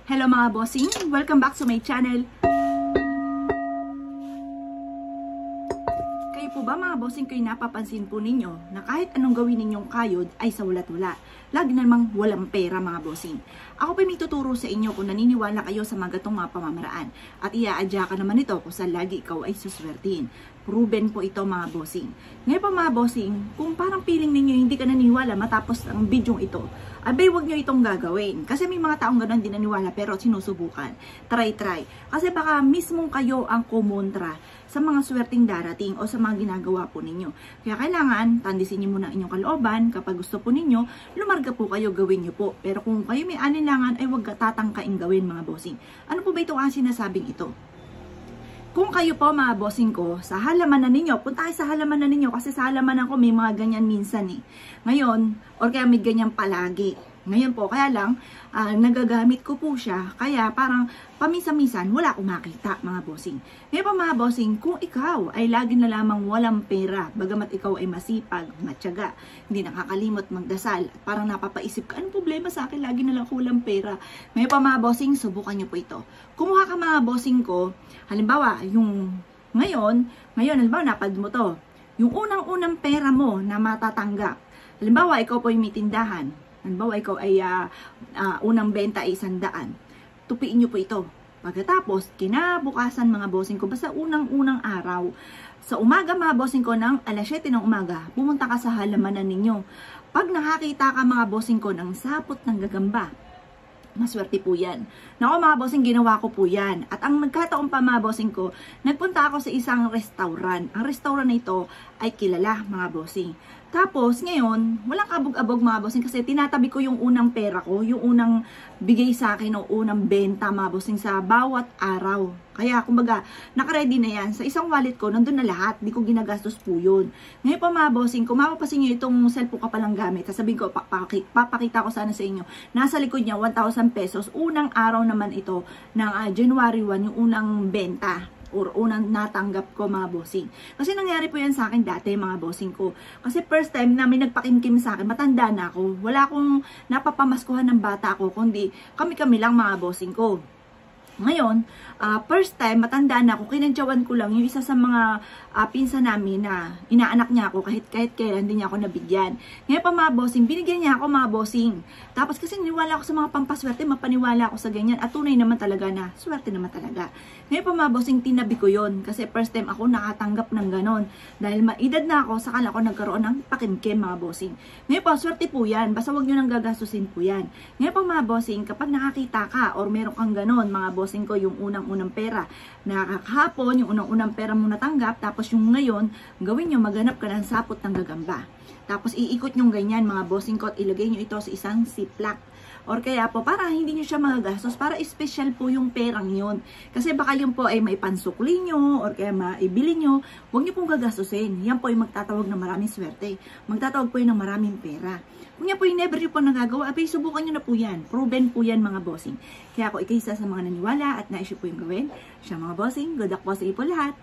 Hello mga bossing! Welcome back to my channel. Kayo po ba mga bossing, kayo napapansin po ninyo na kahit anong gawin ninyong kayod ay sa walat-wala? Lagi namang walang pera mga bossing. Ako pa may tuturo sa inyo kung naniniwala kayo sa mga gatong mga pamamaraan. At iaadya ka naman ito kung saan lagi ikaw ay suswertihin. Proven po ito mga bossing. Ngayon pa mga bossing, kung parang feeling ninyo hindi ka naniniwala matapos ang bidyong ito, abay wag nyo itong gagawin. Kasi may mga taong gano'n din naniwala pero sinusubukan. Try. Kasi baka mismong kayo ang kumontra sa mga swerteng darating o sa mga ginagawa po ninyo. Kaya kailangan, tandisin niyo muna inyong kalooban. Kapag gusto po ninyo, lumarga po kayo, gawin nyo po. Pero kung kayo may alinlangan, ay wag tatangkain gawin mga bossing. Ano po ba itong sinasabing ito? Kung kayo po mga bossing ko, sa halamanan ninyo, punta kayo sa halamanan ninyo kasi sa halamanan ko may mga ganyan minsan eh. Ngayon, or kaya may ganyan palagi. Ngayon po, kaya lang, nagagamit ko po siya, kaya parang paminsan-minsan wala akong makita mga bossing. Ngayon po mga bossing, kung ikaw ay lagi na lamang walang pera, bagamat ikaw ay masipag, matyaga, hindi nakakalimot magdasal, at parang napapaisip ka, anong problema sa akin, lagi na lang ako walang pera. Ngayon po mga bossing, subukan nyo po ito. Kumuha ka mga bossing ko, halimbawa, ngayon, halimbawa, napad mo to, yung unang-unang pera mo na matatanggap. Halimbawa, ikaw po yung may tindahan. Halimbawa, ikaw ay unang benta ay 100. Tupiin nyo po ito. Pagkatapos, kinabukasan mga bossing ko, basta unang-unang araw, sa umaga mga bossing ko, ng alas 7 ng umaga, pumunta ka sa halamanan ninyo. Pag nakakita ka mga bossing ko ng sapot ng gagamba, maswerte po yan. Naku mga bossing, ginawa ko po yan. At ang nagkataon pa mga bossing ko, nagpunta ako sa isang restaurant. Ang restaurant na ito ay kilala mga bossing. Tapos ngayon, walang kabog-abog mga bossing kasi tinatabi ko yung unang pera ko, yung unang bigay sa akin o unang benta mga bossing sa bawat araw. Kaya kumbaga, nakaready na yan. Sa isang wallet ko, nandun na lahat. Di ko ginagastos po yun. Ngayon pa mga bossing, kung mapapasin nyo itong cellphone ka palang gamit, sasabihin ko, papakita ko sana sa inyo. Nasa likod niya, 1,000 pesos. Unang araw naman ito ng January 1, yung unang benta or unang natanggap ko mga bossing. Kasi nangyari po yan sa akin dati mga bossing ko. Kasi first time na may nagpakimkim sa akin, matanda na ako. Wala akong napapamaskuhan ng bata ko, kundi kami-kami lang mga bossing ko. Ngayon, first time, matanda na ako, kinadyawan ko lang yung isa sa mga pinsan namin na inaanak niya ako kahit kailan din niya ako nabigyan. Ngayon pa mga bossing, binigyan niya ako mga bossing. Tapos kasi niniwala ako sa mga pampaswerte, mapaniwala ako sa ganyan at tunay naman talaga na swerte naman talaga. Ngayon pa mga bossing, tinabi ko yon kasi first time ako nakatanggap ng ganon. Dahil maedad na ako, sakala ko nagkaroon ng pakimkim mga bossing. Ngayon pa, swerte po yan, basta wag nyo nang gagastusin po yan. Ngayon pa mga bossing, kapag nakakita ka or meron kang ganon mga bossing ko, yung unang-unang pera na kahapon, yung unang-unang pera mo natanggap, tapos yung ngayon, gawin nyo, maghanap ka ng sapot ng gagamba. Tapos iikot nyo ganyan mga bossing ko at ilagay nyo ito sa isang ziplock. Or kaya po, para hindi nyo siya magagastos, para special po yung perang yun. Kasi baka yun po ay may pansukli nyo, or kaya maibili nyo, huwag nyo pong gagastusin. Yan po ay magtatawag ng maraming swerte. Magtatawag po yun ng maraming pera. Kung yan po yung never nyo po nagagawa, abay subukan nyo na po yan. Proven po yan mga bossing. Kaya ako ikisa sa mga naniwala at naisip po yung gawin. Siya mga bossing, good luck po sa iyo po lahat.